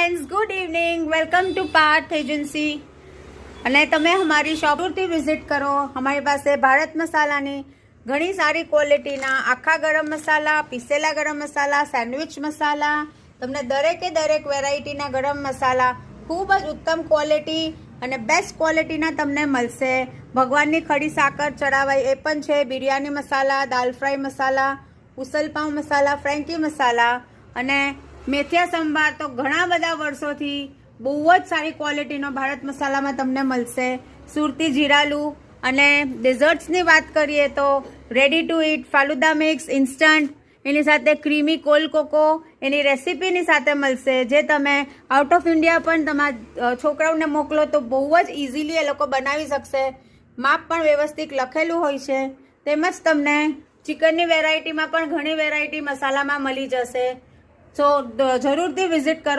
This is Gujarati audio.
Friends, good evening. Welcome to Parth agency. અને તમે અમારી શોપથી વિઝિટ કરો। અમારી પાસે ભારત મસાલાની ઘણી સારી ક્વોલિટીના આખા ગરમ મસાલા, પીસેલા ગરમ મસાલા, સેન્ડવિચ મસાલા, તમને દરેકે દરેક વેરાયટીના ગરમ મસાલા ખૂબ જ ઉત્તમ ક્વોલિટી અને બેસ્ટ ક્વોલિટીના તમને મળશે। ભગવાનની ખડી સાકર ચડાવાય એ પણ છે, બિરયાની મસાલા, દાલ ફ્રાય મસાલા, ઉસલપાઉં મસાલા, ફ્રેન્કી મસાલા અને મેથિયા સંભાર તો ઘણા બધા વર્ષોથી બહુ જ સારી ક્વોલિટીનો ભારત મસાલામાં તમને મળશે। સુરતી જીરાલુ અને ડેઝર્ટ્સની વાત કરીએ તો ready to eat falooda mix instant, એની સાથે ક્રીમી કોલ્ડ કોકો એની રેસીપીની સાથે મળશે, જે તમે આઉટ ઓફ ઇન્ડિયા પણ તમારા છોકરાઓને મોકલો તો બહુ જ ઇઝીલી એ લોકો બનાવી શકશે। માપ પણ વ્યવસ્થિત લખેલું હોય છે। તેમજ તમને ચિકનની વેરાયટીમાં પણ ઘણી વેરાયટી મસાલામાં મળી જશે। સો જરૂરથી વિઝિટ કરો।